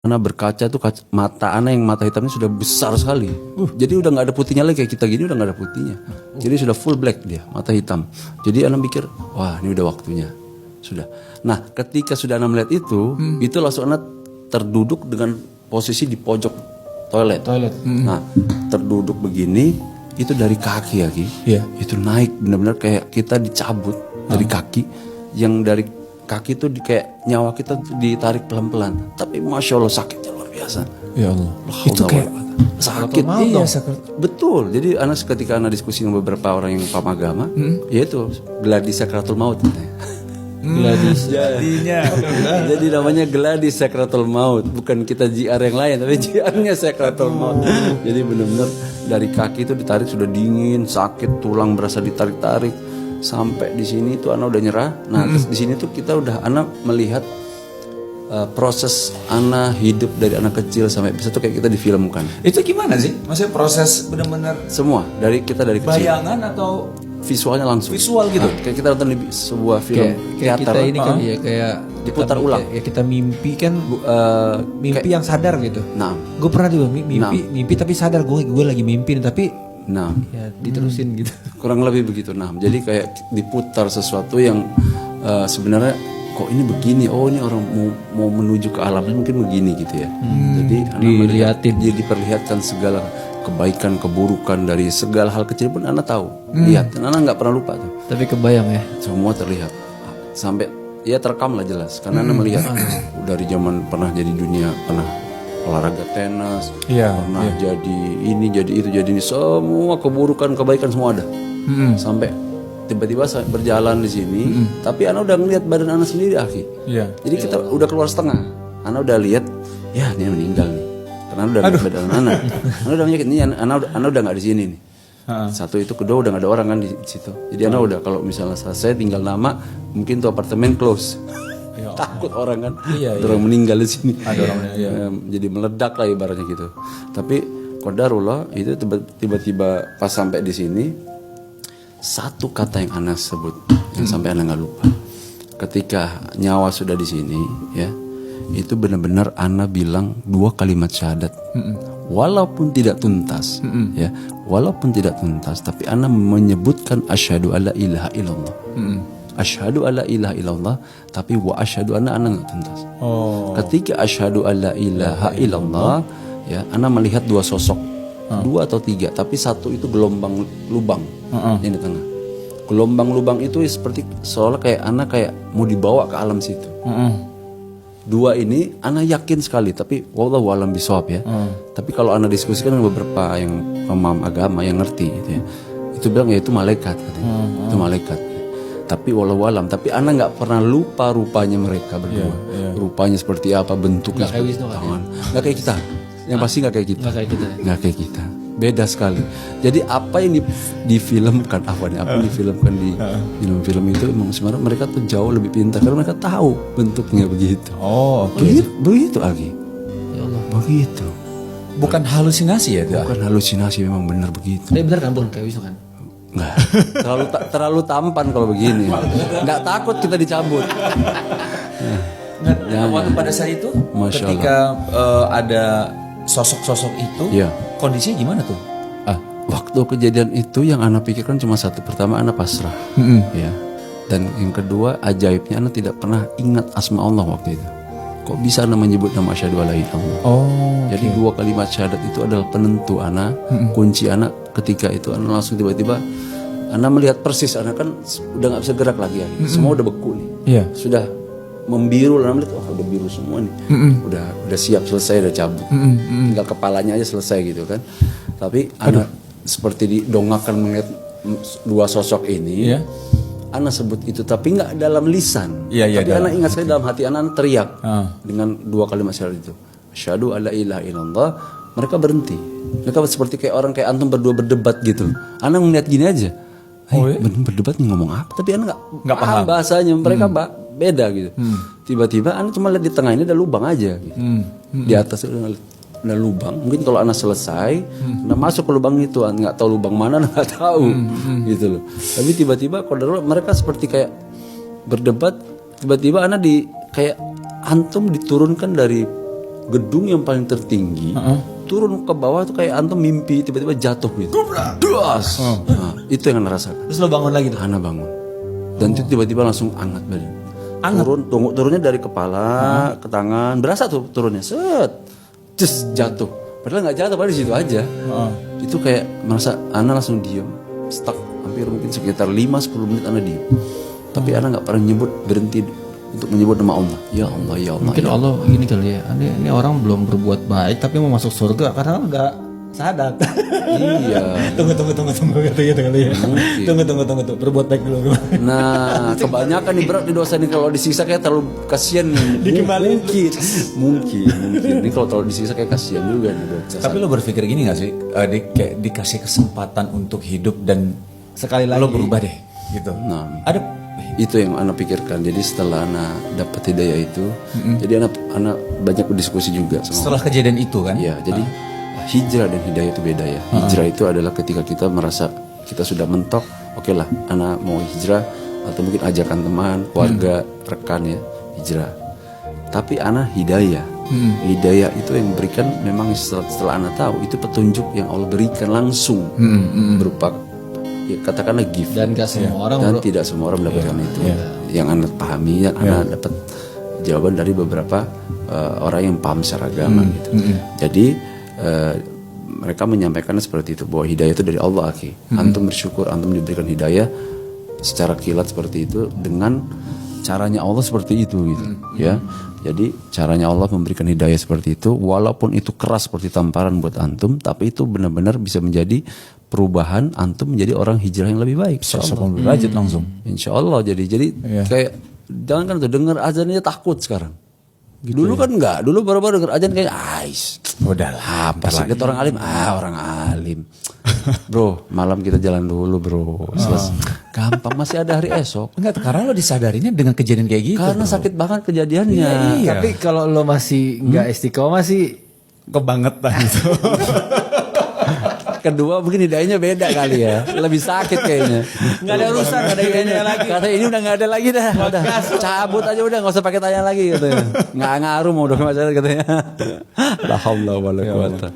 Anak berkaca tuh mata anak yang mata hitamnya sudah besar sekali. Jadi udah nggak ada putihnya lagi kayak kita gini, udah nggak ada putihnya. Jadi sudah full black dia, mata hitam. Jadi anak pikir, wah ini udah waktunya. Sudah. Nah, ketika sudah anak melihat itu langsung anak terduduk dengan posisi di pojok toilet. Nah, terduduk begini, itu dari kaki ya Ki. Iya. Itu naik benar-benar kayak kita dicabut dari kaki, yang dari kaki itu kayak nyawa kita ditarik pelan-pelan. Tapi masya Allah sakitnya luar biasa. Ya Allah. Itu kayak sakit. Iya, Betul. Jadi ketika anak diskusi dengan beberapa orang yang paham agama, yaitu gladi sakratul maut. Gladis. Jadinya. Jadi namanya gladi sakratul maut, bukan kita JR yang lain, tapi JR-nya sakratul maut. Jadi benar-benar dari kaki itu ditarik sudah dingin, sakit, tulang berasa ditarik-tarik. Sampai di sini tuh anak udah nyerah. Nah, terus di sini tuh kita udah anak melihat proses anak hidup dari anak kecil sampai bisa tuh kayak kita difilmkan. Itu gimana sih? Maksudnya proses benar-benar Semua dari kecil. bayangan atau Visualnya langsung. visual gitu? Kayak kita nonton di sebuah film kayak teater. kita ini kan ya kayak Diputar kita, ulang. Ya kita mimpi kan mimpi yang sadar gitu. Nah, Gue pernah juga mimpi tapi sadar gue lagi mimpi tapi nah, ya diterusin gitu. kurang lebih begitu. Nah, jadi kayak diputar sesuatu yang sebenarnya kok ini begini. Oh, ini orang mau menuju ke alamnya mungkin begini gitu ya. Jadi Dilihatin. jadi diperlihatkan segala kebaikan, keburukan dari segala hal kecil pun anak tahu. Lihat, dan anak nggak pernah lupa tuh. Tapi kebayang ya. Semua terlihat sampai ya terekam lah jelas karena anak melihat dari zaman pernah jadi dunia, pernah olahraga tenis, pernah jadi ini, jadi itu, jadi ini, semua keburukan, kebaikan semua ada. Sampai tiba-tiba berjalan di sini, tapi anak udah ngelihat badan anak sendiri Aki. Jadi kita udah keluar setengah, anak udah lihat, ya dia meninggal nih, karena udah lihat badan anak udah menyakit nih, anak udah nggak di sini nih. Satu itu, kedua udah nggak ada orang kan di situ. Jadi anak udah kalau misalnya selesai tinggal nama, mungkin tuh apartemen close. Takut orang kan, ada orang meninggal di sini. Ada orang jadi meledak lah ibaratnya gitu. Tapi qadarullah itu tiba-tiba pas sampai di sini, satu kata yang anak sebut yang sampai anak nggak lupa. Ketika nyawa sudah di sini, ya itu benar-benar anak bilang 2 kalimat syahadat. Walaupun tidak tuntas, ya walaupun tidak tuntas, tapi anak menyebutkan asyhadu alla ilaha illallah. Asyhadu alla ilaha illallah, tapi wa asyhadu anna anak nggak tuntas. Ketika asyhadu alla ilaha illallah, ya anak melihat 2 sosok, 2 atau 3, tapi satu itu gelombang lubang yang di tengah. Gelombang lubang itu seperti seolah kayak anak kayak mau dibawa ke alam situ. 2 ini anak yakin sekali, tapi wallahu alam bisawab ya. Tapi kalau anak diskusikan dengan beberapa yang pemaham agama yang ngerti gitu ya, itu bilang ya itu malaikat katanya. Itu malaikat. Tapi walau alam, tapi anak nggak pernah lupa rupanya mereka berdua. Rupanya seperti apa, bentuknya Nggak kayak seperti Wisnu kan tangan. Nggak kayak kita. Yang pasti nggak kayak kita. Nggak kayak kita. Nggak kayak kita. Beda sekali. Jadi apa yang difilmkan, apa yang difilmkan di film-film itu emang sebenarnya mereka tuh jauh lebih pintar karena mereka tahu bentuknya begitu. Begitu Agi. Ya Allah. Begitu. Bukan halusinasi ya? Bukan halusinasi, memang benar begitu. Tapi benar kan bukan kayak Wisnu kan? Nggak, terlalu tampan kalau begini. Nggak takut kita dicabut. Waktu pada saat itu, Masya ketika ada sosok-sosok itu, kondisinya gimana tuh? Waktu kejadian itu yang anak pikirkan cuma satu. Pertama anak pasrah, ya. Dan yang kedua ajaibnya anak tidak pernah ingat asma Allah waktu itu. Kok bisa anak menyebut nama asyhadu alla ilaha illallah? Jadi 2 kalimat syahadat itu adalah penentu anak, kunci anak. Ketika itu anak langsung tiba-tiba anak melihat persis, anak kan udah nggak bisa gerak lagi ya. Semua udah beku nih, sudah membiru. Anak melihat udah biru semua nih, udah siap selesai, udah cabut, tinggal kepalanya aja selesai gitu kan. Tapi anak seperti didongakkan melihat 2 sosok ini. Anak sebut itu tapi nggak dalam lisan. Tapi anak ingat sekali dalam hati anak teriak dengan 2 kalimat syahadat itu. Asyhadu alla ilaha illallah. Mereka berhenti. Mereka seperti kayak orang kayak antum berdua berdebat gitu. Anak ngeliat gini aja. Berdebat nih ngomong apa? Tapi anak nggak paham bahasanya. Mereka beda gitu. Tiba-tiba anak cuma lihat di tengah ini ada lubang aja. Gitu. Di atas ada lubang. Mungkin kalau anak selesai, anak masuk ke lubang itu, nggak tahu lubang mana, nggak tahu, gitu loh. Tapi tiba-tiba kalau mereka seperti kayak berdebat, tiba-tiba anak kayak antum diturunkan dari gedung yang paling tertinggi, turun ke bawah tuh kayak antum mimpi tiba-tiba jatuh gitu. Das. Nah, itu yang Ana rasakan. Terus lo bangun lagi tuh? Ana bangun. Dan itu tiba-tiba langsung hangat badan. Turunnya dari kepala ke tangan, berasa tuh turunnya. Set. Just jatuh. Padahal nggak jatuh, padahal di situ aja. Itu kayak merasa Ana langsung diam, stuck hampir mungkin sekitar 5-10 menit Ana diam. Tapi Ana nggak pernah berhenti untuk menyebut nama Allah. Ya Allah, ya Allah. Mungkin ya Allah gini kali ya. Ini orang belum berbuat baik tapi mau masuk surga karena nggak sadar. Iya. Tunggu kali ya. Tunggu. Berbuat baik dulu. Nah, kebanyakan nih berat di dosa nih kalau disiksa kayak terlalu kasihan nih. Mungkin. Ini kalau terlalu disiksa kayak kasihan juga nih dosa. Tapi lo berpikir gini gak sih? Kayak dikasih kesempatan untuk hidup dan sekali lagi lo berubah deh gitu. Nah, ada itu yang Ana pikirkan. Jadi setelah Ana dapat hidayah itu, jadi Ana banyak berdiskusi juga sama setelah kejadian itu kan? Iya, jadi hijrah dan hidayah itu beda ya. Hijrah itu adalah ketika kita merasa kita sudah mentok, oke lah, Ana mau hijrah atau mungkin ajakan teman, keluarga, rekan ya, hijrah. Tapi Ana hidayah. Hidayah itu yang berikan memang setelah Ana tahu itu petunjuk yang Allah berikan langsung berupa ya katakanlah gift Dan gak semua orang dan tidak semua orang mendapatkan itu. Yang Anda pahami, yang Anda dapat jawaban dari beberapa orang yang paham secara agama gitu. Jadi mereka menyampaikan seperti itu bahwa hidayah itu dari Allah, Antum bersyukur, antum diberikan hidayah secara kilat seperti itu dengan caranya Allah seperti itu gitu, ya. Jadi caranya Allah memberikan hidayah seperti itu, walaupun itu keras seperti tamparan buat antum, tapi itu benar-benar bisa menjadi perubahan antum menjadi orang hijrah yang lebih baik. 180 derajat langsung. Insya Allah. Jadi kayak jangan kan tuh dengar azannya takut sekarang. Dulu kan enggak, dulu baru-baru dengar azan kayak udahlah, apa sih kita orang alim? Orang alim. Bro, malam kita jalan dulu, bro. Gampang, masih ada hari esok. Enggak, karena lo disadarinya dengan kejadian kayak gitu. Karena sakit banget kejadiannya. Iya. Tapi kalau lo masih nggak istiqomah sih kebangetan gitu. Kedua mungkin hidayahnya beda kali ya. Lebih sakit kayaknya. nggak ada urusan, nggak ada hidayahnya lagi. Kata ini udah nggak ada lagi dah. Udah cabut aja udah, nggak usah pakai tanya lagi katanya. Nggak ngaruh mau udah masalah katanya. La haula wala quwata.